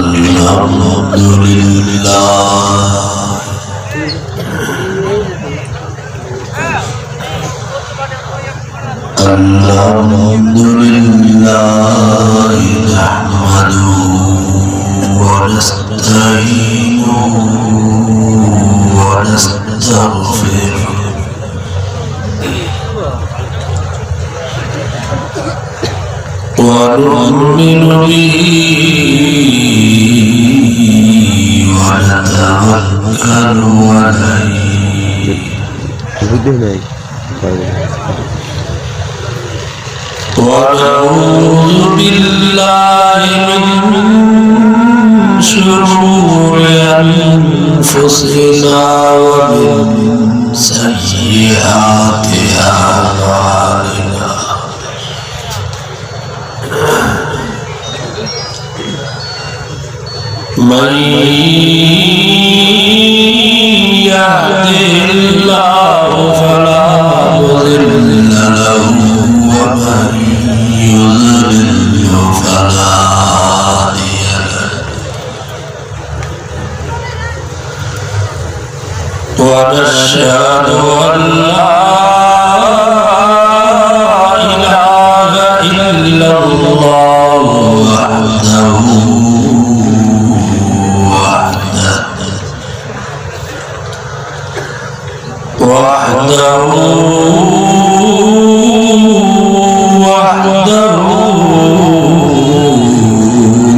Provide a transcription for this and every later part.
الحمد لله الحمد لله نحمده ونستعينه ونستغفره ونؤمن به ونتوكل عليه ونعوذ بالله من شرور أنفسنا ومن سيئات أعمالنا من يهده الله فلا مضل له ومن يضلل فلا هادي له ونشهد أن لا إله إلا الله وحده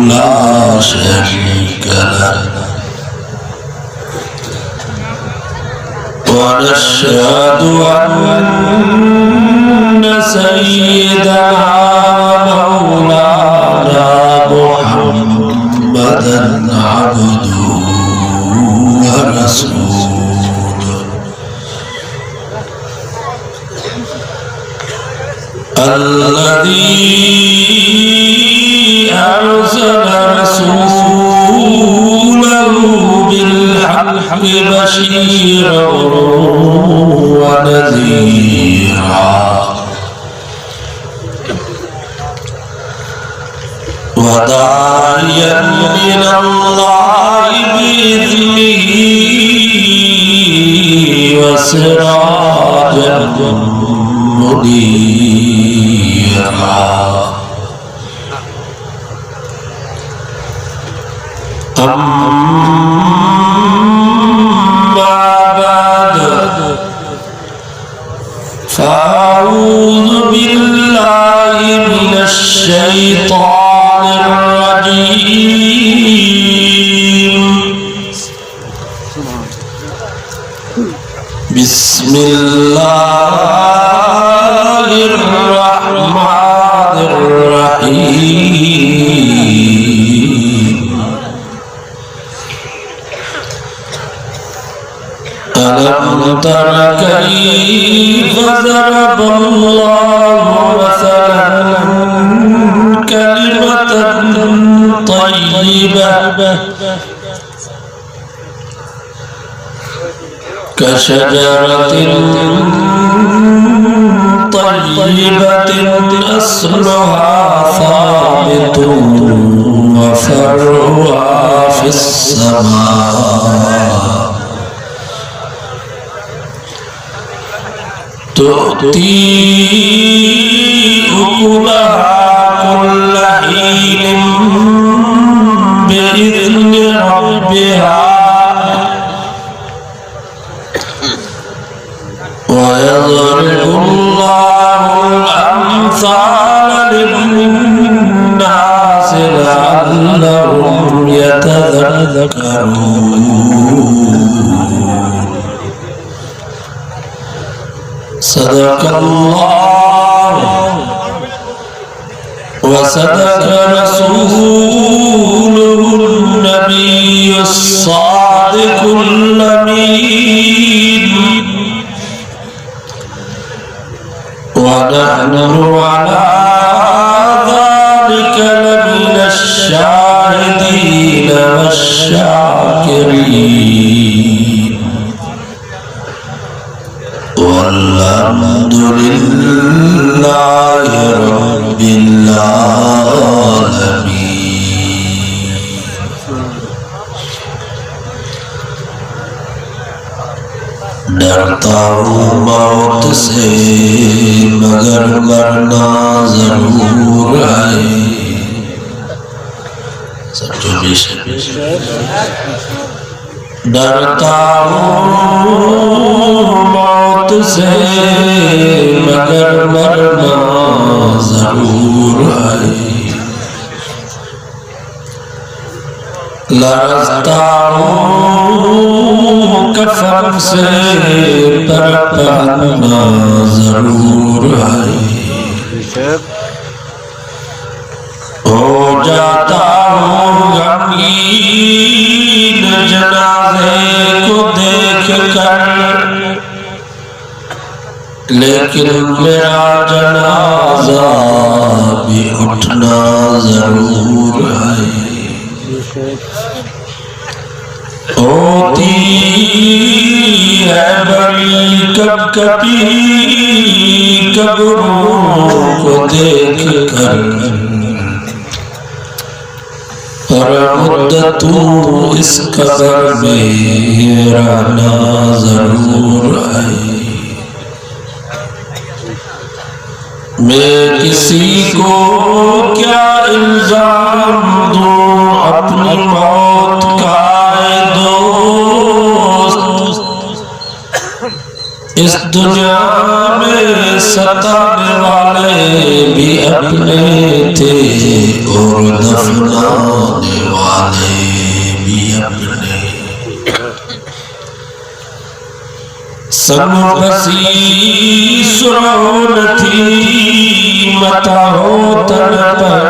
لا شريك له ونشهد أن سيدنا مولانا محمدا عبده ورسوله الذي أرسل رسوله بالحق بشيرا ونذيرا وداعيا إلى الله بإذنه وسراجا منيرا أما بعد فأعوذ بالله من الشيطان الرجيم بسم الله الرحمن الرحيم ألم تر كيف ضرب الله مثلا كلمة طيبة كشجرة طيبة أصلها ثابت وفرعها في السماء تؤتي أكلها كل حين بإذن ربها ويضرب الله الأمثال للناس لعلهم يتذكرون صدق الله وصدق رسوله النبي الصادق الأمين ونحن على ذلك لمن الشاهدين والشاكرين والحمد لله رب العالمين डरता हूँ मौत से मगर मरना जरूर है। सब जो डरता हूँ मौत से मगर मरना जरूर है। लड़ता हूँ कफन से पर पहनना जरूर है। हो जाता हूँ गमगीन जनाजे को देख कर, लेकिन मेरा जनाजा भी उठना जरूर है। होती है बड़ी कभी कब्रों को देख कर, पर मुद्दतों इस कब्र में रहना जरूर है। मैं किसी को क्या इल्जाम दूं अपनी मौत का दोस्त, इस दुनिया में सताने वाले भी अपने थे और दफनाने वाले भी अपने। समबसी सुरौन थी मता हो तन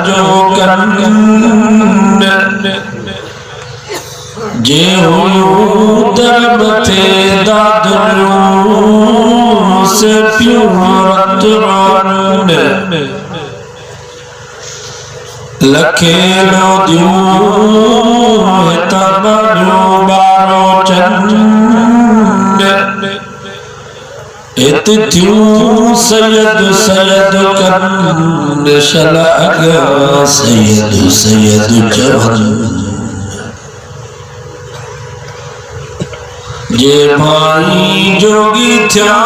जो कन्न, जे हो दर्द थे दादरू से प्यूरत रन, लखेलो दियूं तबरू बारो चंद, इत थियूं सैयद सैयद कन शलअगा सैयद सैयद जवन। जे भाई जोगी थिया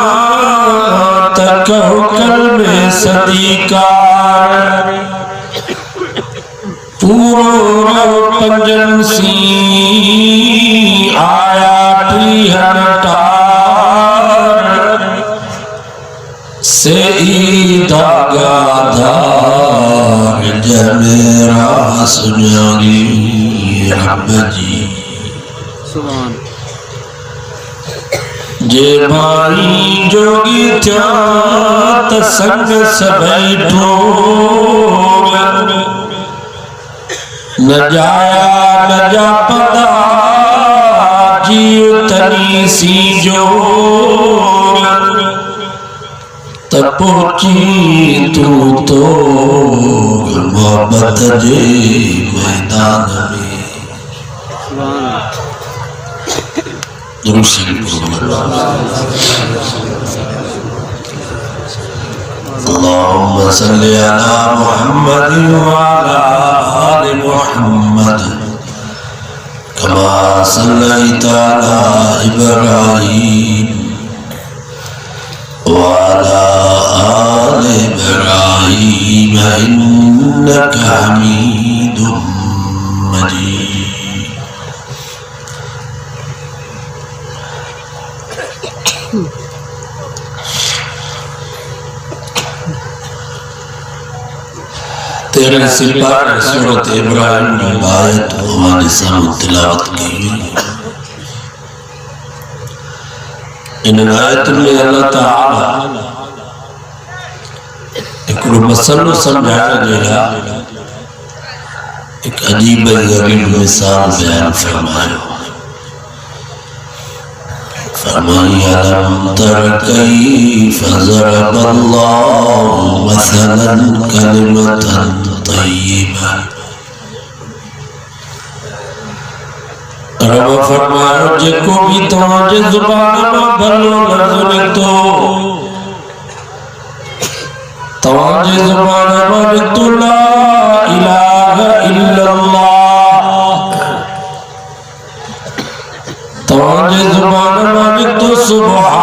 तक कल्बे सदीकार, पूरो पंजन सी आया टीहर टार, से धागा धार जमेरा सुनागी रब जी। जे भाई जोगी थिया त संग सभई ठोग, न जाया न जा पदा जीव तनी सी जोग, त पहुंची तू तो मोहब्बत जे मैदान में। अल्लाहुम्मा सल्ली अला मुहम्मद व अला आलि मुहम्मद कमा सल्लैता अला इब्राहीम व अला आलि इब्राहीम इन्नका हमीदुम मजीद। तेरे सिपाही सूरत इब्राहिम की आयत हमारे सामने तिलावत की। इन आयत में अल्लाह ताला एक मसलो समझाया गया, एक अजीब गरीब मिसाल बयान फरमाया। फरमाया अलम तर कैफ ज़रबल्लाहु मसलन कलिमतन तय्यिबा। रब फरमायो जेको भी तव्हांजे ज़ुबान में भलो लफ्ज़ निकतो, तव्हांजे ज़ुबान में निकतो ला इलाहा इल्लल्लाह, तव्हांजे ज़ुबान में निकतो सुभान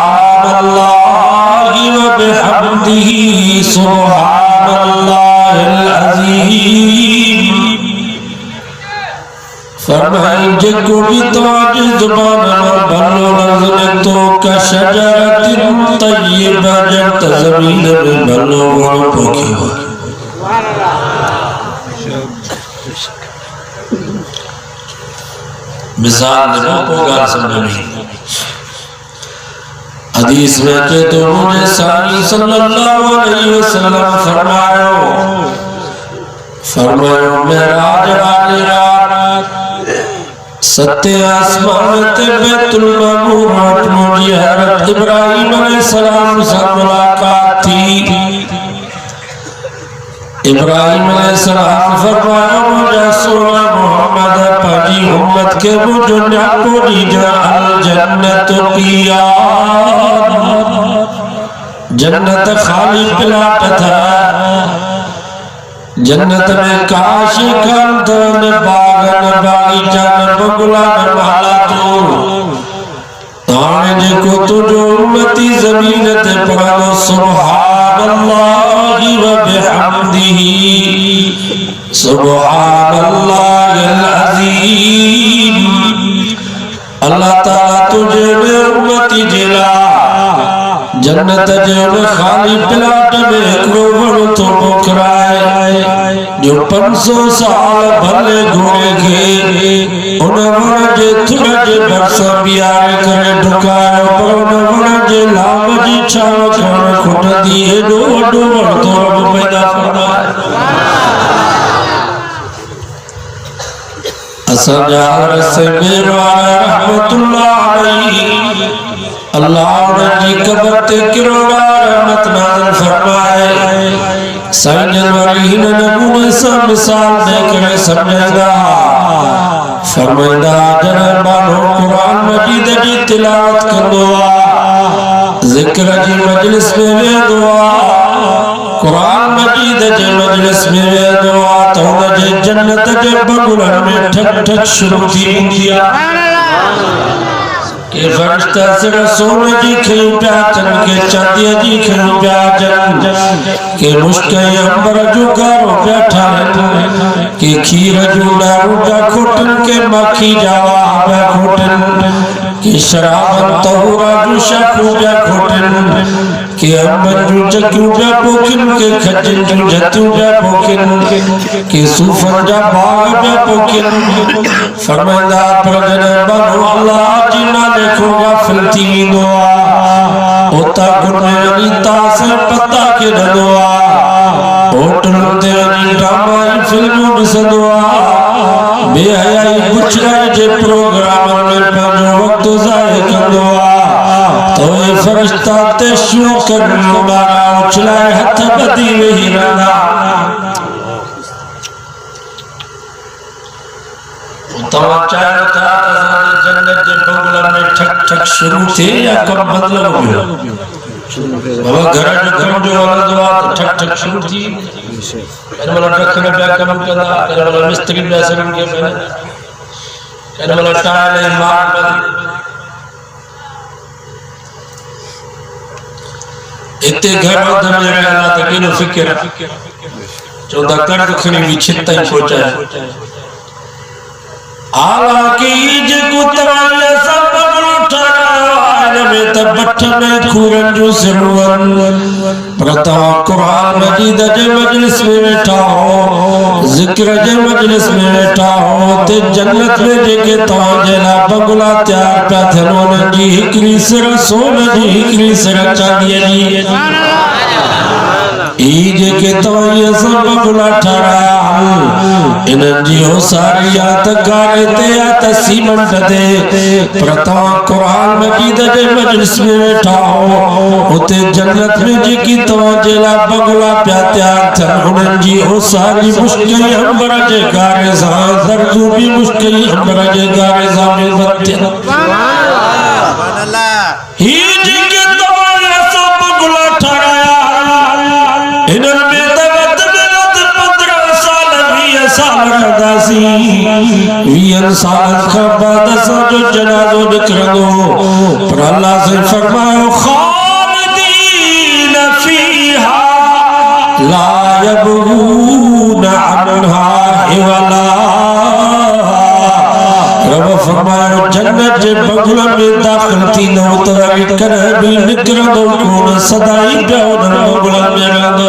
फरमाई जेको भी तोज जुबान में भलो लफ्ज़ तो का शजरतिन तय्यबा जत ज़मीन में भलो वण पोखियो मिसाल दो को गाल समझनी हदीस में के तो मुझे सानी सल्लल्लाहु अलैहि वसल्लम फरमायो मेराज वाली रात सत्य आसमान ते बैतुल मामूर मठ मुझे हज़रत इब्राहिम अलैहिस्सलाम से मुलाकात थी। इब्राहिम अलैहिस्सलाम फरमाया मुझे सोना मोहम्मद पाजी उम्मत के मुझे न्याको दीजा अल जन्नत किया जन्नत खाली प्लाट था जन्नत में काश कंदन बागन बागीचा बगुला माला तो ताने जेको तुझो उम्मती जमीन ते पढ़ो सुभानल्लाहि व बिहम्दिही सुभानल्लाहिल अज़ीम। अल्लाह ताला तुझे उम्मती जिला जन्नत जो खाली प्लाट में एक तो मुकराए जो 500 साल भले घोड़े के उन वन जे थुर जे बरस बियार करे ढुकायो पर उन वन जे लाम जी छाव करण खुट दी एडो वडो वरतो पैदा फरमाए। असजा रसे मेरो रहमतुल्लाह अलैहि अल्लाह जी कबर ते किरोड़ा रहमत नाज़िल फरमाए। साईं जनवरी हिन नमूने से मिसाल देकर समझेगा फरमाइंदा जन बानो कुरान मजीद जी तिलावत कंदो जिक्र जी मजलिस में वेंदो कुरान मजीद जे मजलिस में वेंदो तो उनजे जन्नत जे बगुलन में ठक ठक शुरू थी वेंदी के फरिश्ता सिर सोने जी खयूं पिया चन के चांदीअ जी खयूं पिया चन के मुश्क अंबर जो गारो पिया ठाहिनि के खीर जो ॾारू पिया खोटनि के माखी जावा पिया खोटनि के शराबन तहुरा जो शाखू पिया खोटनि के अंबर जो जगियूं पिया पोखिनि के खजनि जो जतियूं पिया पोखिनि के सूफ़नि जा बाग पिया पोखिनि। फरमाईंदा पर जॾहिं बनो अल्लाह जी नाले को गाफिल थी वेंदो उता गुने वञी तास पता के ॾंदो होटलुनि ते वञी ड्रामा फिल्मूं ॾिसंदो बेहयाई बुछड़ाई जे प्रोग्रामनि में पंहिंजो वक़्तु ज़ाहिर कंदो तो ये फरिश्ता ते शौक़ मारा उछलाए हथ ॿधी वेही रहंदा तवा चाहे था जन्नत जे बंगला में ठक ठक शुरू थे या कब बदल हो बाबा घर जो कम जो हलंदो तो ठक ठक शुरू थी इन वाला ट्रक में पिया कम कंदा इन वाला मिस्त्री पिया सगन के इन वाला टाइल मार इते घर में रहना तो केनो फिक्र चौदा कर खणी भी छित ही पहुंचाए हालांकि जेको तवाले सब उठाया में तबठ में खूरन जो सिरवन प्रता कुरान मजीद जे मजलिस में बैठा हो जिक्र जे मजलिस में बैठा हो ते जन्नत में जेके तवाजे ला बंगला तैयार पिया थियन उन जी हिकड़ी सिर सोन जी हिकड़ी सिर चांदीअ जी ई जेके तवाये सब बंगला ठाराया इनन जी हो सारी या त गारे ते या त सीमेंट दे प्रता कुरान मजीद जे मजलिस में बैठा हो उते जन्नत में जेकी तवाजे ला बंगला पिया तैयार थियन उनन जी हो सारी मुश्किल अंबर जे गारे सां दर्जू भी मुश्किल अंबर जे गारे सां मिलबत सुभान अल्लाह ही जेके तवाये सब बंगला ठाराया इनन में तवत में 15 साल 20 साल रहदासी 20 साल का बाद जो जनाजो निकरंदो पर अल्लाह से फरमायो खालिदीन फीहा ला यबगून अन्हा हिवला जन्नत जे बंगला में दाखिल थी न उतराई कर भी निकरंदो कोन सदाई पियो न बंगला में रहंदो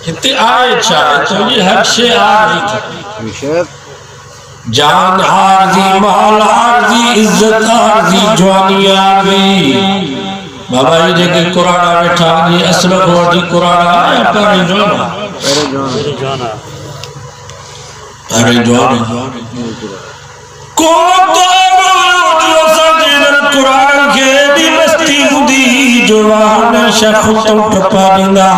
हिते आए छा तो ये हर शे आ रही जान आरजी माल आरजी इज्जत आरजी जवानी आरजी बाबा जी जेके कुराना बैठा ये असल बॉडी कुराना या पर जवाना अरे जवाना को तो जो सजन कुरान के दी मस्ती हुदी जवान शख्स तो टपा दिंदा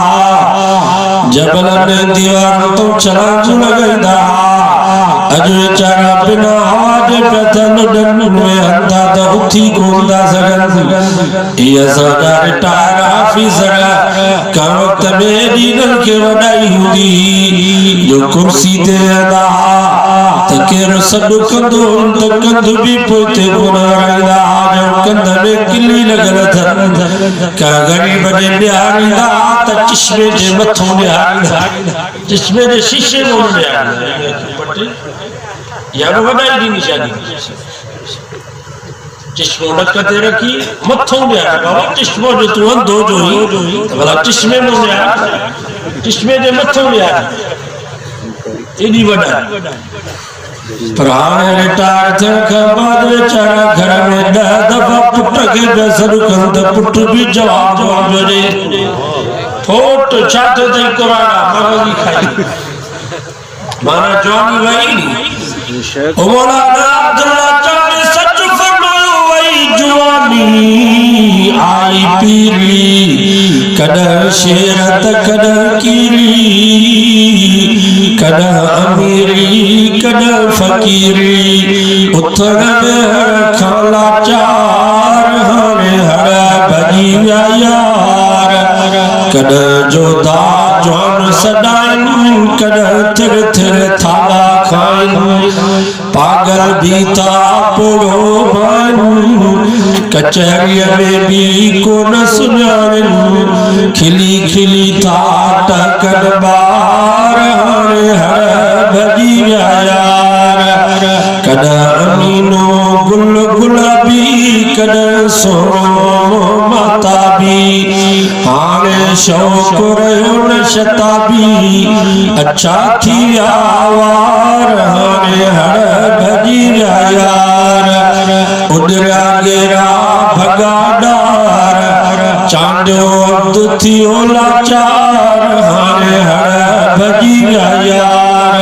जबल ने दीवार तो चला लगैदा अजो चारा बिना आवाज पतन डन में अंधा तो उठी कोंदा सगन ये सदा रिटायर ऑफिसर का वक्त में दीन के वडाई हुई जो कुर्सी ते अदा तकेर सब कंदो तो कंद भी पोते बनाईदा जो कंद में किली लगल था का गरीब जे बिहारीदा त चश्मे जे मथों बिहारीदा चश्मे जे शीशे में बिहारीदा या वडाई दी निशानी चश्मो डकते रखी मथों बिहार बाबा चश्मो जो तू अंधो जो ही तो भला चश्मे में बिहार चश्मे जे मथों बिहार एडी वडा प्राण रिटायर थे के बाद बेचारा घर में 10 दफा पुट के बेसर कंद पुट भी जवाब दे फोट छात दे कुराना मगजी खाई माना जवानी वही ओ मौलाना अब्दुल्ला चाहे सच फरमायो वही जवानी आई पीरी कदर शेरत कदर कीरी कदर अमीरी कदर फकीरी उतर में खाला चार हरे हर भजी यार कदर जोदा जौन सदाइन कदर थिर थिर थाला खाइन पागल बीता पोड़ो बन कचहरी में भी को न सुनान खिली खिली था टकर बार हरे हर भजी यार कद अमीनो गुल गुलाबी कद सोनो माता भी हाने शौक रहो न शताबी अच्छा थी आवार हरे हर भजी यार उदरा गेरा भगाडार चांदो अब्द थी ओला चार हरे हर भजी यार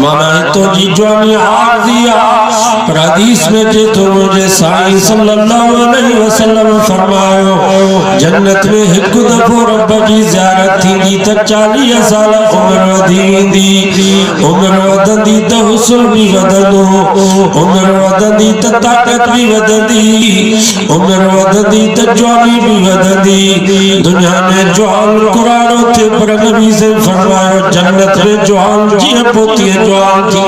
माना तो जी जवानी आरजिया पर हदीस में जे तो मुझे साईं सल्लल्लाहु अलैहि वसल्लम फरमायो जन्नत में एक दफो रब जी ज़ियारत थी त 40 साल उम्र वधी उम्र वधंदी त हुस्न भी वधंदो उम्र वधंदी त ताकत भी वधंदी उम्र वधंदी त जवानी भी वधंदी दुनिया में जवान कुरानो थे पर नबी से फरमायो जन्नत में जवान जी पोती जवान थी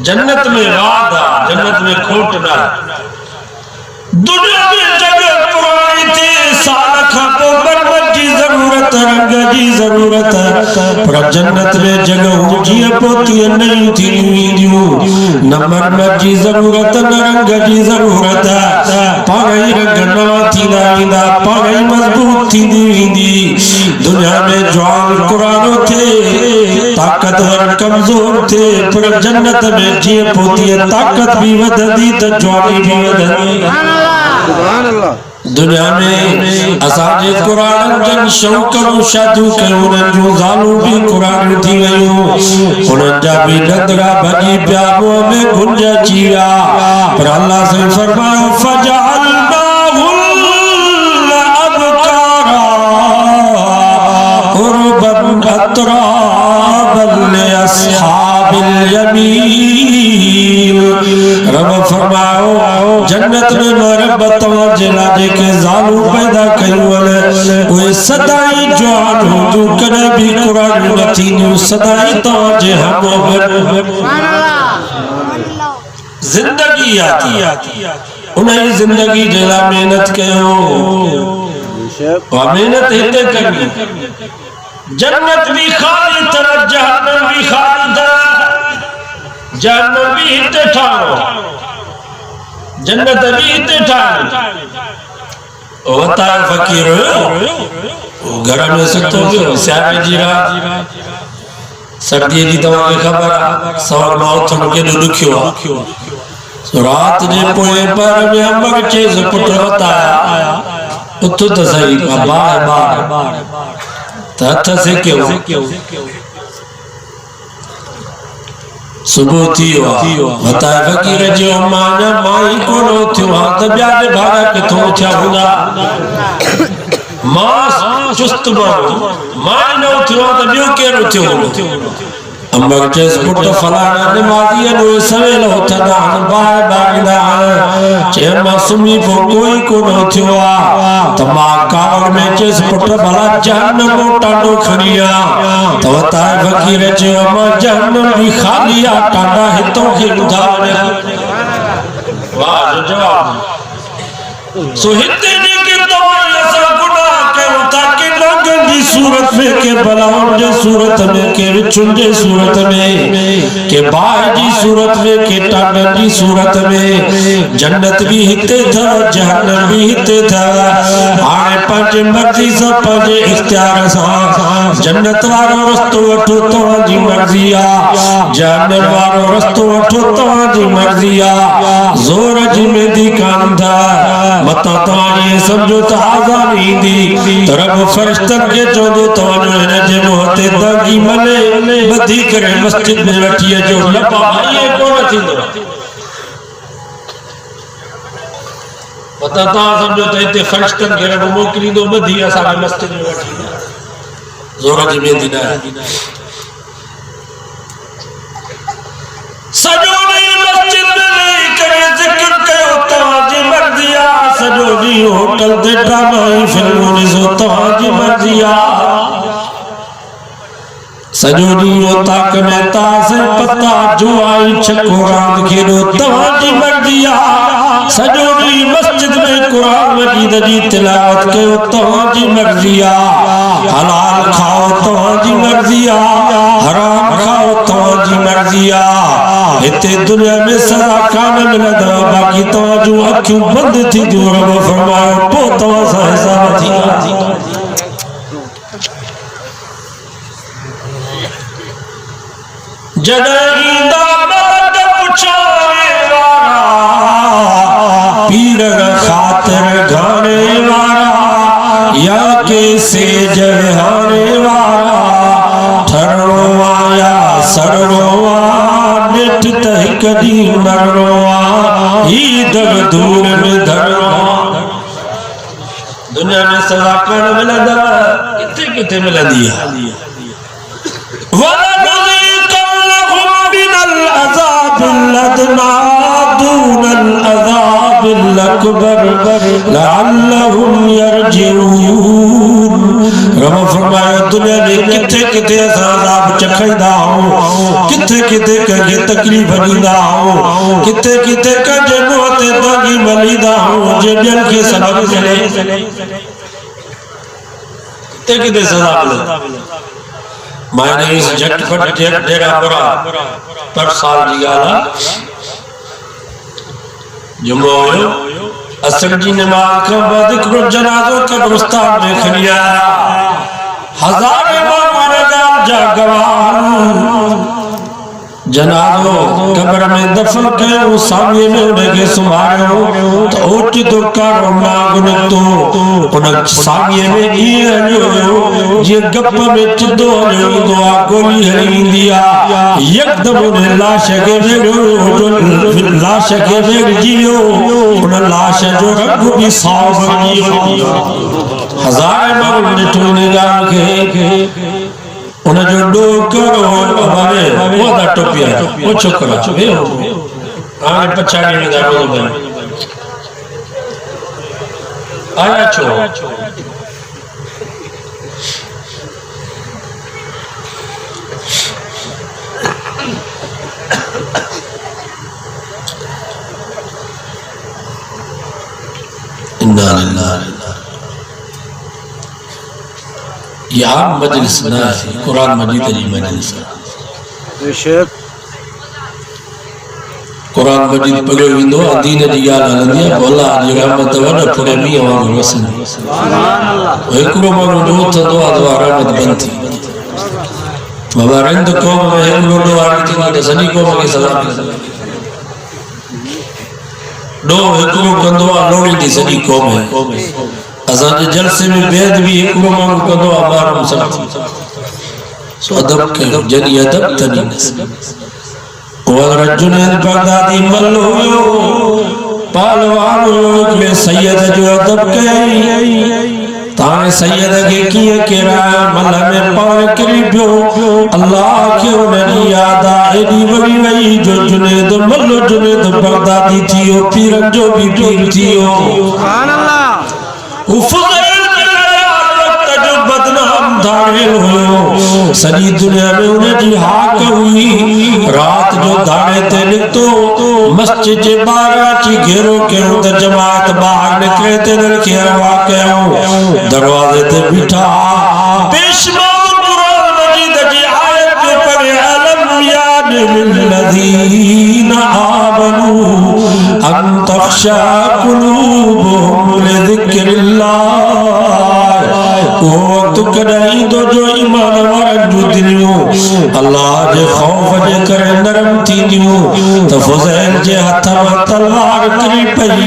जन्नत में वादा जन्नत में खोट ना दुनिया में जगह पुरानी थी साल खापो बरबत की जरूरत रंग की जरूरत पर जन्नत में जगह ऊंची पोती नहीं थी न मरमत की जरूरत न रंग की जरूरत पागई रंग नवा थी ना पागई मजबूत थी दुनिया में जवान कुरानो थे ताकतवर कमजोर थे पर जन्नत में जी पोती ताकत भी वधंदी त जवानी भी वधंदी सुभान अल्लाह दुनिया में असाजे कुरान जन शौक शादू कयो न जो जालू भी कुरान थी वयो उन जा भी नदरा भजी प्यारो में गुंज चिया पर अल्लाह से फरमायो फजअलनाहुल अबकारा उरबन अतराबन लिअस्हाबिल यमीन रब फरमाओ जन्नत में मरबत जिला के जालू पैदा कयोले कोई सदाई जवान हो जो कने भी कुरान नथी न्यू सदाई तो जे हम जिंदगी आती उन्हें जिंदगी जिला मेहनत कयो और मेहनत हिते करनी जन्नत भी खाली तरह जहन्नम भी खाली तरह जहन्नम भी हिते ठाणो जन्नत भी हिते ठाणो वता फकीर घर में सुतो पियो सियारे जी रात सर्दी जी तव्हां खे ख़बर सवाल मौत के दुखियो रात जे पोए पर में अम्बक चेस पुट वता उठ त सही बार हथ से क्यों सुबह थियो वता फकीर जो माना माई कोन थियो त ॿिया बि भाड़ा किथों थिया हूंदा मां चुस्त मां न थियो त ॿियो केरु थियो अम्बक चेस पुट फलाना नमाज़ी नो सवेल उथदा बार बागदा चे मासूमी पो कोई कोन थियो त मां कावड़ में चेस पुट भला जहन्नम टांडो खणिया त वता फकीर चयो मां जहन्नम भी खाली आ टांडा हितों खे ॿुधाए वाह जवाब सो हिते जेके तव्हां असां गुनाह कयूं था के लोगन जी सूरत में के बलाउन जे सूरत में के विचुन जे सूरत में के बाह जी सूरत में के टांडन जी सूरत में जन्नत भी हिते था जहन्नम भी हिते था हाणे पंहिंजे मर्ज़ी सां पंहिंजे इख्तियार सां जन्नत वारो रस्तो वठो तव्हां जी मर्ज़ी आ जहन्नम वारो रस्तो वठो तव्हां जी मर्ज़ी आ ज़ोर जी मेंदी कान था मता तव्हां ये समझो त आज़ादी ईंदी त रब फरिश्तन के चवंदो तव्हां हिन जे मुंहं ते दागी मले ॿधी करे मस्जिद में वठी अचो लपा इहे कोन थींदो मता तव्हां समझो त हिते फरिश्तन खे रब मोकिलींदो ॿधी असांखे मस्जिद में वठी ज़ोर जी मेंदी न सॼो ॾींहुं मस्जिद में वेही करे ज़िक्र कयो तव्हां जी मर्ज़ी आ सॼो ॾींहुं होटल ते ड्रामा ऐं फिल्मूं ॾिसो तव्हां जी मर्ज़ी आ सॼो ॾींहुं ताक में तास पता जुआ ऐं छको रांदि खेॾो तव्हां जी मर्ज़ी आ सॼो ॾींहुं मस्जिद में क़ुरान मजीद जी तिलावत कयो तव्हां जी मर्ज़ी आ हलाल खाओ तव्हां जी मर्ज़ी आ हराम खाओ तव्हां जी मर्ज़ी आ हिते दुनिया में सदा कान मिलंदा बाक़ी तव्हां जूं अखियूं बंदि थींदियूं रब फरमायो पोइ तव्हां सां हिसाब थींदा जॾहिं ईंदा मर्द पुछाणे वारा पीर ख़ातिर घाणे वारा या के सेज विहाणे वारा ठरणो आया सरणो नेठ त हिकु ॾींहुं मरणो आ ही दग धूल में धरणो दुनिया में सदा कान मिलंदा किथे किथे मिलंदी आहे लअल्लहुम यरजिऊन रब फरमाया दुनिया में किथे किथे असां अज़ाब चखाईंदा आहियूं किथे किथे कंहिंखे तकलीफ़ ॾींदा आहियूं किथे किथे कंहिंजे मुंहं ते दागी मलींदा आहियूं जे ॿियनि खे सबब मिले किथे किथे सज़ा मिले माने इस झटपट डेरा बुरा पर साल जी ॻाल्हि जुमो हुयो असर जी नमाज़ खां बाद हिकिड़ो जनाज़ो कब्रिस्तान में खणी आया हज़ारे माण्हू जा गवाह जनाज़ो कब्र में दफन कयो सामने में उनखे सुम्हारियो त ओचितो कारो नाग निकितो उन सामने में ईअं हलियो वियो जीअं गप में चिदो हलियो ईंदो आहे गोली हली ईंदी आहे यकदम उन लाश खे वेड़ियो लाश खे वेड़िजी वियो उन लाश जो रंग बि साओ बणिजी वियो हज़ारे माण्हू ॾिठो इन ॻाल्हि खे उन जो डो करो बाबे वो दा टोपिया वो छोकरा वे हां पछाड़ी में दा डो आया छो इन्ना लिल्लाहि या मजलिस ना है कुरान मजीद जी मजलिस बेशक कुरान मजीद पढ़ो विंदो दीन जी गाल हलंदी है बोला जी रहमत वन पुरे मी वांगुर वसंदी सुभान अल्लाह एकरो मानो जो थदो आ रहमत बनती बाबा रिंद कौम में एकरो दो आड़ी थी तो सनी कौम के सलाम दो एकरो कंदो आ लोड़ी दी सनी कौम है असा जे जलसे में बेद भी एकरो मानो कंदो आ बार सब सो अदब के जनी अदब तनी जुनेद बगदादी मल्लो पालवान के सैयद जो अदब कई ताने सैयद के किए केरा मल में पान करी पियो अल्लाह के उनकी याद एडी वरी वई जो जुनेद मल्लो जुनेद बगदादी थियो पीर जो भी पीर थियो सुभान अल्लाह उफुज़ैल बदनाम दाड़ेल हो सॼी दुनिया में उनजी हाक हुई रात जो दाड़े ते निकतो मस्जिद जे ॿाहिरां अची घेरो कयो त जमात ॿाहिरि निकिरे ते नरखे अरवा कयूं दरवाज़े ते बीठा बेशुमार कुरान मजीद जी आयत जो पढ़े अलम याद लिल्लज़ीना आमनू अन तख़शा कुलूबुहुम लिज़िक्रिल्लाह वो वक्त कदाई दो जो ईमान वारन जो दिलियों अल्लाह जे खौफ जे करे नरम थी दियों तो फुज़ैल जे हथ में तलवार करी पई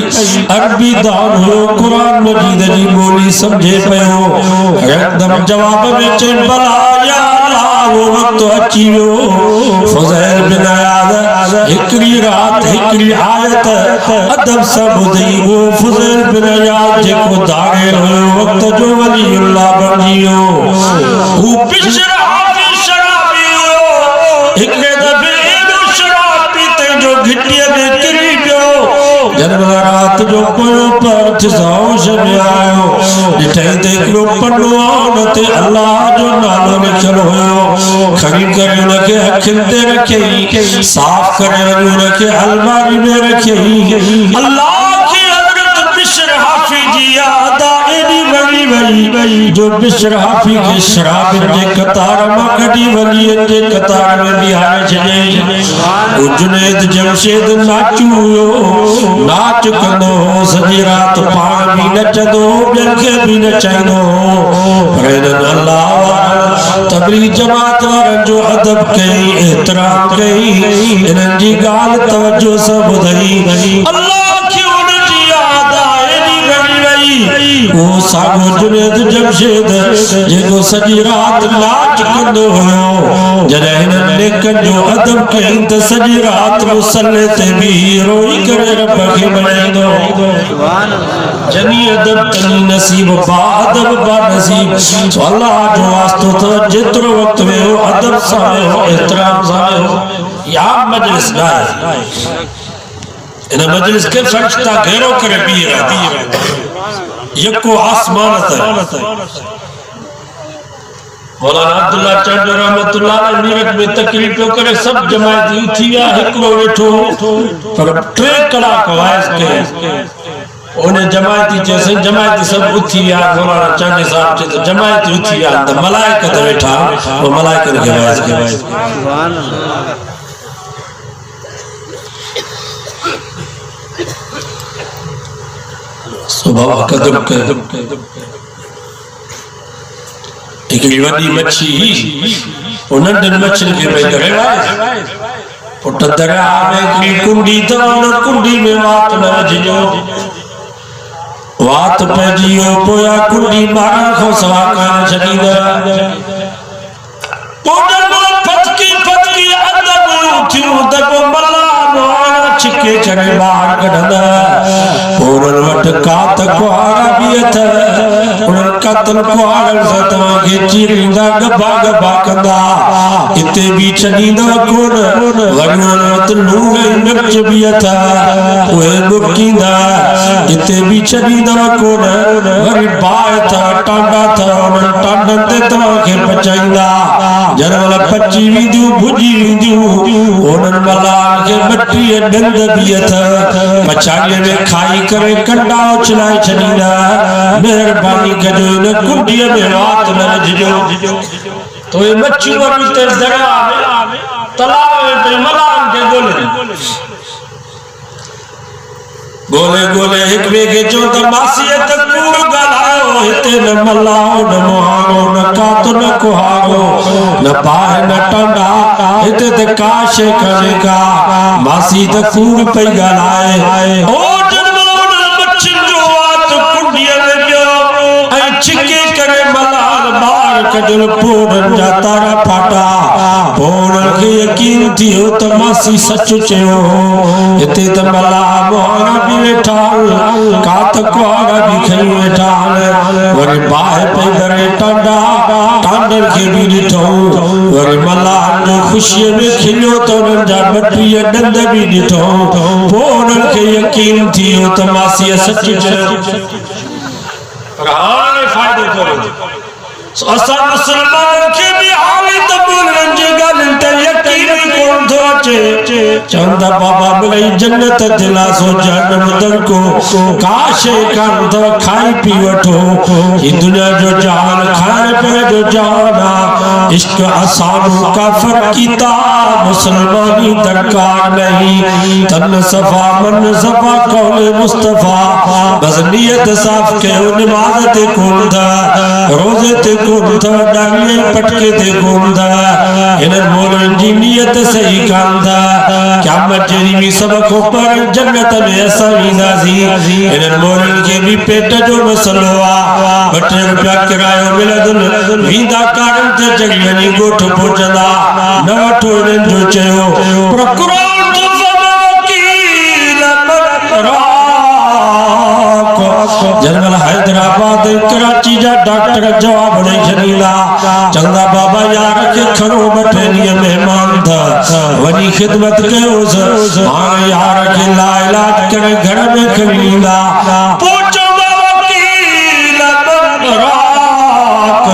अरबी दान हो कुरान मजीद जी बोली समझे पयो एकदम जवाब में चन भला या अल्लाह वो वक्त अची वियो फुज़ैल बिन आयाद हिकड़ी रात हिकड़ी आयत अदब सब दी वो फुज़ैल बिन आयाद जे को दागे वक्त जो वली अल्लाह बनियो वो बिशर हाफी शराबी हो हिकड़े दफे एडो शराब पीते जो घिटिया में गिरी पियो जब रात जो कोयो पर थिसाओ में आयो डिठई ते हिकड़ो पन्नो आयो ते अल्लाह जो नालो लिखल होयो खड़ी करे उनके अखिन ते रखे साफ करे उनके अलमारी में रखे अल्लाह की हजरत बिशर हाफी जी याद एडी वली जो बिशर हाफी के शराब जे कतार में कडी वली जे कतार में भी आए छे जुनेद जमशेद नाचू नाच कंदो सजी रात पाण भी नचंदो ॿियनि खे भी नचाईंदो पर अल्लाह तबरी जमात वारनि जो अदब कई एतराम कई इन्हनि जी ॻाल्हि तवज्जो सां ॿुधई अल्लाह खे उनजी याद वो सागो जुनेद जमशेद जेको सॼी रात नाच कंदो हुयो जॾहिं हिननि नेकनि जो अदब कई त सॼी रात मुसल्ले ते भी रोई करे रब खे मनाईंदो सुभान अल्लाह जनी अदब तनी नसीब बा अदब बा नसीब सो अल्लाह जो वास्तो तो जेतिरो वक्त वियो अदब सां वियो एतिराम सां वियो या मजलिस ना इन मजलिस के फरिश्ता घेरो करे बीह रहा यको आसमान है मौलाना अब्दुल्ला चंद रहमतुल्लाह ने मीरठ में तकरीर तो करे सब जमाती उठी या हिकड़ो वेठो पर 3 कलाक वाइस के ओने जमाती जैसे जमाती सब उठी या मौलाना चंद साहब चे तो जमाती उठी या तो मलाइका तो बैठा वो मलाइका के वाइस सुभान अल्लाह सुबह कदम कर एक वडी मच्छी उन्हनि मच्छी के में करे पुट दरिया में की कुंडी तो उन कुंडी में वात न वजो वात पजियो पोया कुंडी मारा खो सवा कान छडींदा पोडर फटकी फटकी अदब उठियो दबो मल्ला मोना छिके चढ़े बाहर कढंदा पोरन वट कात कुआरा भी अथ उन कतल कुआरन सां तव्हां खे चीरींदा गबा गबा कंदा इते भी छॾींदा कोन वॾनि वटि लूण ऐं मिर्च भी अथ उहे ॿुकींदा इते भी छॾींदा कोन वरी बाहि अथ टांडा अथ उन्हनि टांडनि ते तव्हां खे पचाईंदा जनवल पची विदियूं भुजी विदियूं उन्हनि मलान खे मट्टीअ डंद बि अथ पछाड़ीअ में खाई करे कंडा उछलाए छॾींदा महिरबानी कजो इन कुंडीअ में वात न विझिजो तो ये मच्छियूं बि ते दरिया में तलाव में मलान खे गोले गोले एक ॿिए खे चओ त मासीअ त कूड़ ॻाल्हायो हिते न मलाओ न मुहारो न कातो न कुहारो न बाहि न टंडा हिते त का शइ करे का मासी त कूड़ पई ॻाल्हाए ओ जनमल उन मच्छियुनि जो वात कुंडीअ में वियो ऐं छिके करे मलाल ॿार कढियल पोड़नि जा तारा फाटा पोड़नि खे यकीन थियो त मासी सच चयो हिते त मला मोहरा बि वेठा कात कुआरा बि खई वेठा वरी बाहि पई करे टांडा टांडर खे बि ॾिठो वरी मलाह जो ख़ुशीअ में खिलियो त उन्हनि जा मटीअ ॾंद बि ॾिठो पोइ उन्हनि खे यकीन थियो त मासीअ सच चयो पर हाणे फ़ाइदो थियो असां मुसलमान खे बि हाली त बोलनि जी ॻाल्हि ते यकीन कोन थो अचे चवंदा बाबा मिलई जन्नत दिलासो जहनम दरको का शइ कान अथव खाई पी वठो ही दुनिया जो जहान खाइण पीअण जो जहान आहे इश्क असां काफ़र कीता मुसलमानी दरकार नहीं तन सफ़ा मन सफ़ा कौल मुस्तफ़ा बस नियत साफ़ कयो नमाज़ ते कोन था रोज़े ते कोन था डांगे पटके ते कोन था इन्हनि मोलनि जी नियत सही कान था क़यामत जहिड़ी बि सब खां पर जन्नत में असां वेंदासीं इन्हनि मोलनि खे बि पेट जो मसलो आहे 2 रुपया किरायो मिलंदो वेंदा कारनि ते चढ़ी वञी ॻोठ पहुचंदा न वठो इन्हनि जो चयो पर क़ुरान तो जनरल हैदराबाद कराची जा डॉक्टर जवाब ॾेई छॾींदा चवंदा बाबा यार खे खणो 2 ॾींहं महिमान था वञी ख़िदमत कयोसि हाणे यार खे ला इलाज करे घर में खणी ईंदा पोइ चवंदा वकील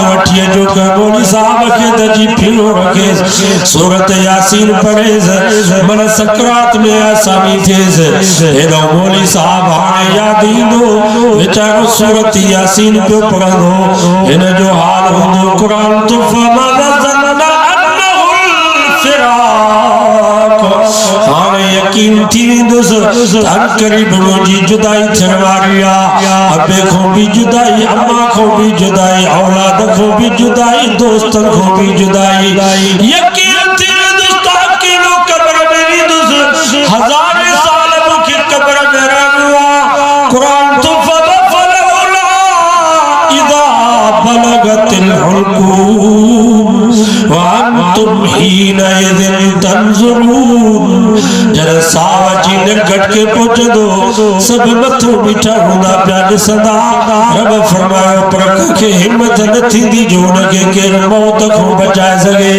वठी अचो मौलवी साहब खे दजी फिरो रखेसि सूरत यासीन पढ़ेसि मन सकरात में आसानी थिएसि हेॾो मौलवी साहब हाणे यादि ईंदो वीचारो सूरत यासीन पियो पढ़ंदो हिन जो हाल हूंदो क़ुरान तो हाणे यकीन थी वेंदुसि हर क़रीब मुंहिंजी जुदाई थियण वारी आहे अबे खां बि जुदाई अम्मा खां बि जुदाई औलाद खां बि जुदाई दोस्तनि खां बि जुदाई यकीन थी वेंदुसि त अकेलो क़ब्र में वेंदुसि हज़ारे साल मूंखे क़ब्र में रहणो आहे क़ुरान तो फलौला इज़ा बलगतिल हुलकूम वअंतुम हीनइज़िन तंज़ुरून जॾहिं साह जी निकट के पहुचंदो सभु मथो बीठा हूंदा पिया ॾिसंदा रब फरमायो पर कंहिंखे हिमत न थींदी जो हुनखे केरु मौत खां बचाए सघे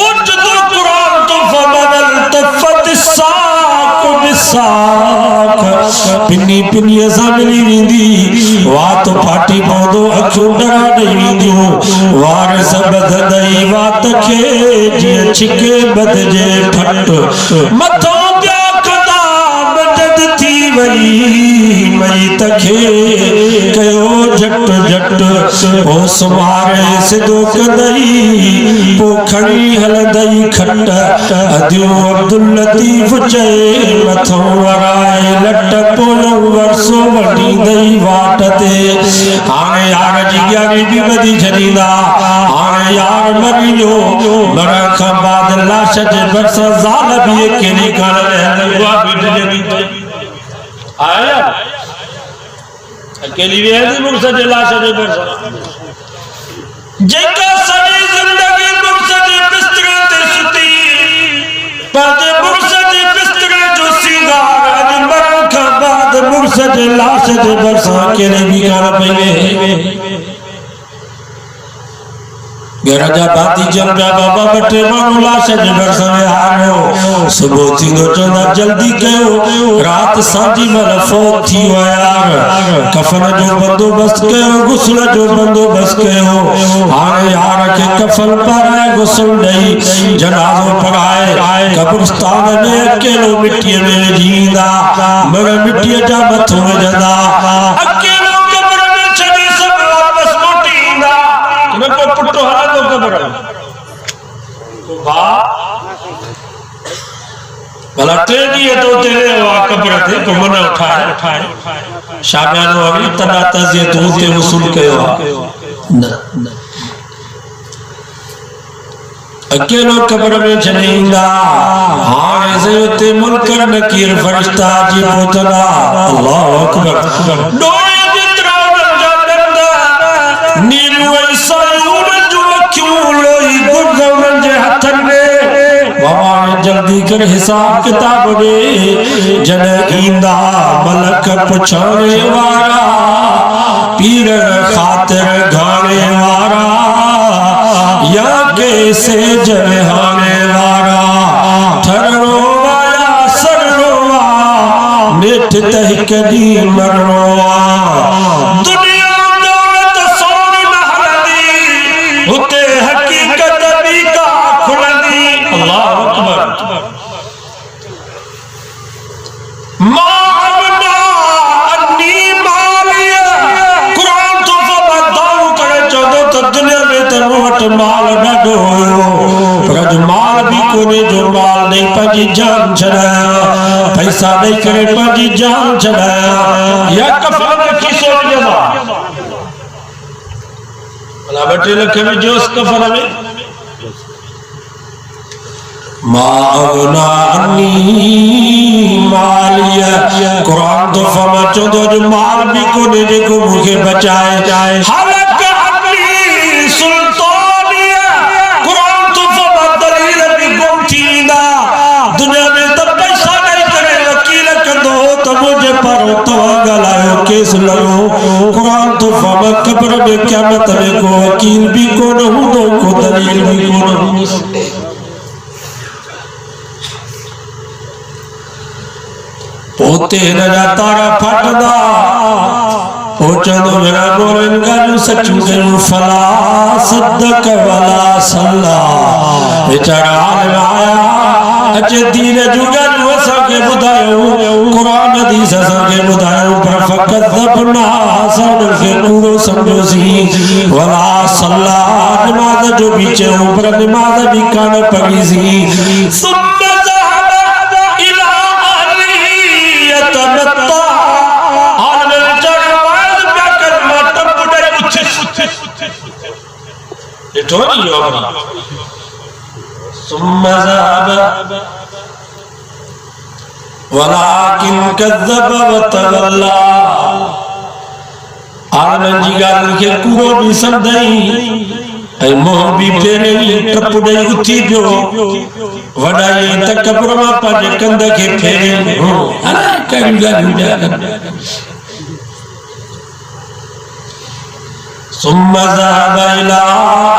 ओचितो क़ुरान तो फबदल तफ़त साक़ बिसाक़ पिनी पिनीअ सां मिली वेंदी वात फाटी पवंदो अखियूं डरा ॾेई वेंदियूं वार सभु ॿधंदई वात खे जीअं छिके ॿधजे फट मथो पिया कंदा मदद थी वई मईत खे कयो झट झट ओ सुमारे सिधो कंदई पोइ खणी हलंदई खट अदियूं अब्दुल लतीफ़ चए मथो वराए लट पोयों वरसो वठींदई वाट ते हाणे यार जी ॻाल्हि बि ॿधी छॾींदा हाणे यार मरी वियो मरण खां बाद लाश जे भरिसां ज़ाल बि कहिड़ी कान रहंदी उहा बि ॾिजंदी आया अकेली वेहंदी मुर्स जे लाश जे भरिसां जेका सॼी ज़िंदगी मुर्स जे बिस्तरे ते सुती पंहिंजे मुर्स जे बिस्तरे जो सींगार अॼु मरण खां बाद मुर्स जे लाश जे भरिसां कहिड़ी बि कान पई वेहे गरजा बाती जल जा बाबा बटे मामला से बरसने आयो सुबह थी दो चंदा जल्दी कयो रात सांझी मल फौत थी हो यार कफन जो बंदोबस्त कयो गुस्ल जो बंदोबस्त कयो आने यार के कफन पर गुस्ल नहीं जनाजो पढ़ाए कब्रिस्तान में अकेलो मिट्टी में जींदा मगर मिट्टी जा मथो जदा अकेलो कब्र में छड़ी सब वापस मोटींदा इनको पुट्टो हला दो कब्र वाह भला टेडी है तो तेरे वाह कब्र थे को मन उठाए शामियानो अगली तना तजिए तो ते वसूल कयो न अकेलो कब्र में चलेगा हाँ ऐसे होते मुनकर नकीर फरिश्ता जी पोतला अल्लाह अकबर डोए जितना नंदा नीलू ऐसा यून जो क्यों लोई गुर्दन जे हथन में बाबा जल्दी कर हिसाब किताब दे जन ईंदा मलक पुछाने वाला पीर खातिर घाने वाला या कैसे जहाने वाला ठररोवा या सररोवा मिठ तहकदी मररोवा दुनिया दौलत सोन महलदी होते हकीकत भी का खुलदी अल्लाह अकबर मावना अन्नी मालिया कुरान तो फबदाऊ करे चौदह तो दुनिया में तरवट माल डाडो पर माल भी कोने जो माल नहीं पंजी जान चढ़ाया पैसा नहीं करे पंजी जान चढ़ाया या कफन में किसो जमा भला बटे लखे में जोश कफन में मावना अन्नी मालिया कुरान तो फमा चौदह जो माल भी कोने देखो मुझे बचाए हालत अपनी सुल्तानिया कुरान तो फमा दलील भी गुम थींदा दुनिया में तो पैसा नहीं करे वकील कंदो तो मुझे पर तो गलायो केस लगो कुरान तो फमा कब्र में क़यामत में को वकील भी को न हुंदो को दलील भी को न हुंदो पोते नजा तारा फटदा पोचंदो मेरा बोलन गनु सचू गनु फला सद्दक वला सल्ला बेचारा आलिम आया अचे दीन जुगन वसा के बुधायो कुरान हदीस सा के बुधायो पर फकत दबना सन के पूरो समझो सी वला सल्ला नमाज जो बीचे ऊपर नमाज भी कान पड़ी सी टोनी योगी सुम्मा ज़हब वलाकिन कज़्ज़ब व तवल्ला आनंद जी गाल के कूड़ो भी समझई ऐ मोह भी फेरे टपड़े उठी पियो वडाई त कब्र में पंज कंध के फेरे हो अरे कई गाल सुम्मा ज़हब इला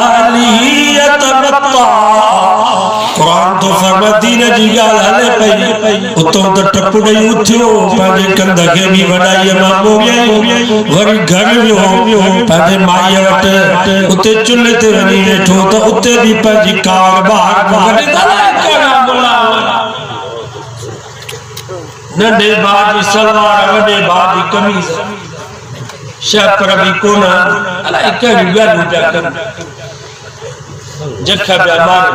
अहलिही यतमत्ता कुरान तो फरमाती ने जी गाल हले पई उतो तो टपड़े उठियो पाजे कंध के भी वडाई मामो वरी घर वियो पाजे माई वट उते चुल्हे ते वनी वेठो तो उते भी पाजी कार बाहर वडे करा बोला नंढे बाजी सलवार वडे बाजी कमीज शापर भी कोना अलाई करी गालू जाकर जखा बेमान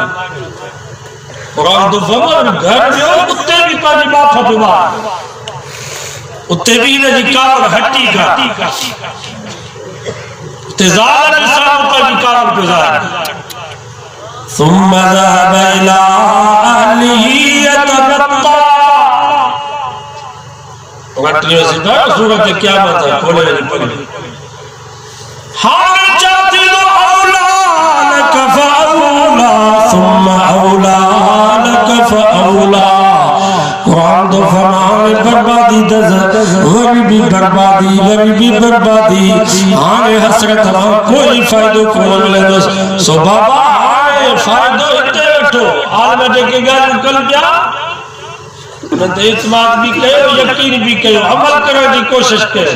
कुरान तो फरमान घर में उते भी पाजी बाफा बीमार उते भी ने कावड़ हट्टी का तेजाल निशान पाजी कावड़ गुजार सुम्मा ज़हब इला अहलिही यतमत्ता वटियो सीधा सूरत क़यामत है खोले नहीं पगड़ी हाल चाहती तो औला लक फऔला सुम्मा औला लक फऔला कुरान तो फरमान बर्बादी दज़ वरी भी बर्बादी वरी भी बर्बादी हाणे हसरत कोई फायदो कोन मिलंदो सो बाबा हाणे फायदो हिते वठो आलम जेके ॻाल्हियूं कनि पिया उन ते इत्माद भी कयो यकीन भी कयो अमल करण जी कोशिश कयो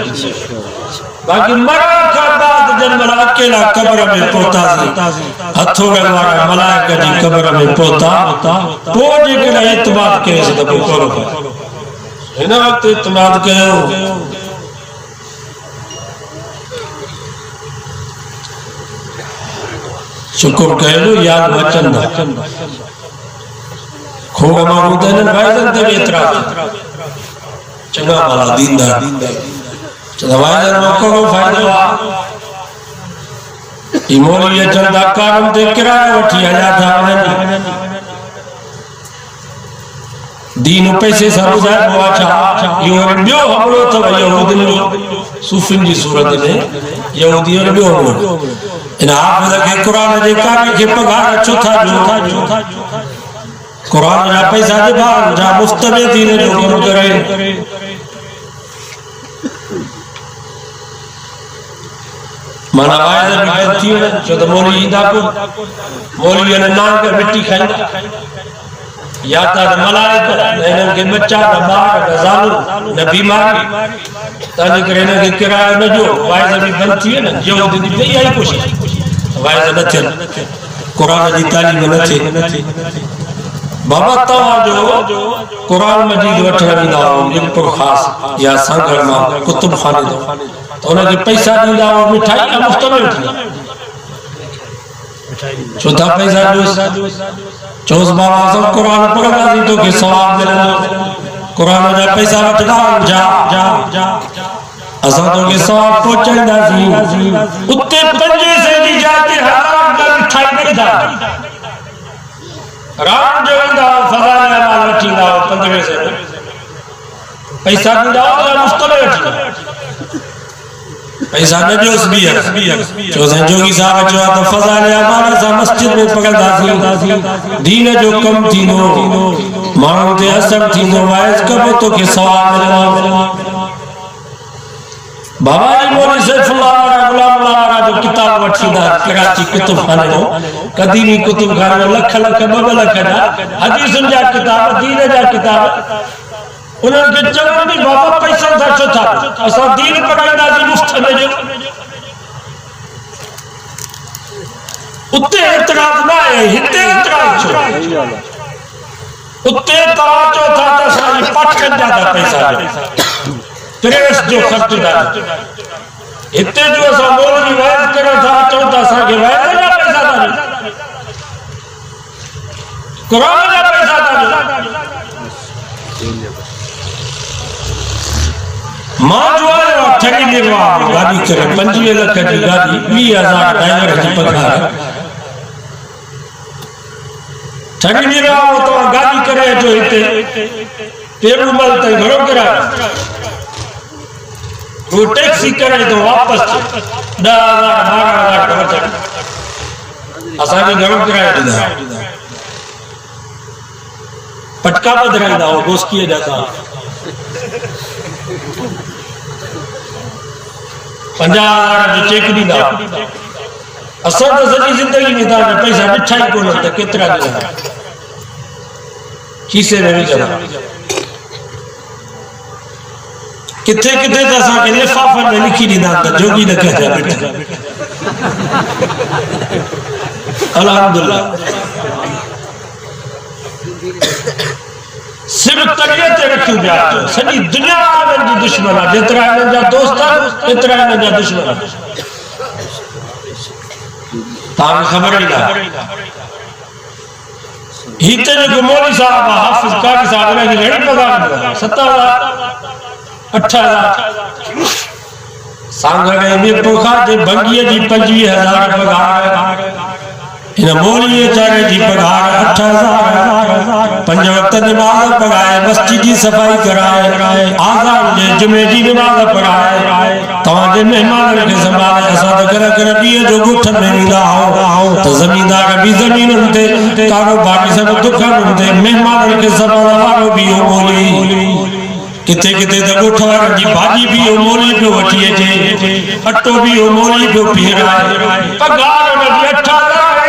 बाकी मरण खां बाद जन मना अकेला कब्र में पहुतासी हथोड़े वारा मलाइका जी कब्र में पहुता पोइ जेकॾहिं इत्माद कयोसि त पोइ करो हिन वक़्तु इत्माद कयो शुक्र कयो याद बचंदा खोड़ माण्हू त हिननि वाइदनि ते बि एतिराज़ चङा भला ॾींदा चवंदा वाइदनि में कहिड़ो फ़ाइदो आहे ही मौलवी अचनि था कारनि ते किरायो वठी हलिया था वञनि दीन पैसे सां ॿुधाइबो आहे छा इहो ॿियो हमलो अथव यहूदियुनि जो सूफ़ियुनि जी सूरत में यहूदियुनि ॿियो हमलो इन हाफ़िज़ खे क़ुर जे कारी खे पघार छो था ॾियो क़ुर जा पैसा ॾिबा जा मुफ़्त में दीन जो कमु करे माना वाइद बि थी वञनि छो त मौलवी ईंदा कोन मौलवी नांग मिटी खाईंदा या त मलाइका हिननि खे बच्चा न ॿार न ज़ालूं न बीमारी तंहिंजे करे हिननि खे किरायो न ॾियो वाइद बि बंदि थी वञनि यहूदी जी इहा ई कोशिशि वाइद न थियनि क़ुर जी तालीम न थिए बाबा तव्हांजो क़ुर मजीद वठण ईंदा हुओ ख़ासि या संगड़ मां कुतुब खाने तो उनके पैसा ॾींदा हुआ मिठाई या मुफ़्त में वठंदा छो था पैसा चोस बाबा सब क़ुर पढ़ंदासीं तोखे सवाब मिलंदो क़ुर जा पैसा वठंदा जा जा जा असां तोखे सवाब पहुचाईंदासीं उते 5 सै जी जाइ ते हज़ार का मिठाई ॾींदा राम जो ईंदा फज़ाइल माल वठींदा 5 सै पैसा ॾींदा या मुफ़्त में वठींदा पैसा न ॾियोसि चोसि जोगी साहब चयो त फज़ाइल माल सां मस्जिद में पढ़ंदासीं दीन जो कमु थींदो माण्हुनि ते असर थींदो वाइज़ कबो तोखे सवाब मिलंदो बाबा जी मौलवी सैफुल्लाह वारा गुलाम वारा जो किताब वठींदा कराची कुतुब खाने में कदीमी कुतुब खाने में लख लख 2 लख जा हदीसुनि जा किताब दीन जा किताब उन्हनि खे चवनि बाबा पैसा था छो था असां दीन पढ़ाईंदासीं मुफ़्त में ॾियो उते एतिराज़ न आहे हिते एतिराज़ छो उते तव्हां चओ था त असांजी पाठकनि जा था पैसा प्रेस जो ख़र्च था हिते जो असां मौलवी वाइज़ करण था अचूं था असांखे वाइज़ जा पैसा था ॾियो क़ुर जा पैसा था ॾियो मां जो आयो ठगी ॾिनो आहे गाॾी करे 25 लख जी गाॾी 20,000 ड्राइवर जी पघार ठगी ॾिनो आहे तव्हां गाॾी करे अचो हिते पेरूमल ताईं घणो किरायो वो टैक्सी करे तो वापस 10,000 12,000 वठनि असांखे घणो किरायो ॾींदा पटका बदिराईंदा हो गोस्कीअ जा तव्हां 50,000 जो चेक ॾींदा असां त सॼी ज़िंदगी में तव्हांखे पैसा ॾिठा ई कोन त केतिरा ॾींदा खीसे में विझंदा किथे किथे त असांखे लिफ़ाफ़नि में लिखी ॾींदा त जोगी न कजा बेटा अल्हम्दुलिल्लाह सिर्फ तबियत रखियो पिया सॼी दुनिया हिननि जी दुश्मन आहे जेतिरा हिननि जा दोस्त एतिरा हिननि जा दुश्मन तव्हांखे ख़बर ई न हिते जेको मौलवी साहब आहे हाफ़िज़ कारी साहब हिनखे घणी पघार ॾींदो 7,000 8,000 सांगड़े में पोखा जे भंगीअ जी 25,000 पघार इन मौलवी चारे जी पघार 8,000 5 वक्त नमाज़ पढ़ाए मस्जिद की सफाई कराए आज़ान जे जुमे जी नमाज़ पढ़ाए तव्हांजे मेहमाननि खे संभाले असां त घर घर ॾींहं जो ॻोठ में वेंदा आहियूं त ज़मीनदार बि ज़मीनुनि ते कारोबारी सभु दुकानुनि ते मेहमाननि खे संभालण वारो बि इहो मौलवी किथे किथे त ॻोठ वारनि जी भाॼी बि इहो मोली पियो वठी अचे, अटो बि इहो मोली पियो पीराए, पगार उनजी 18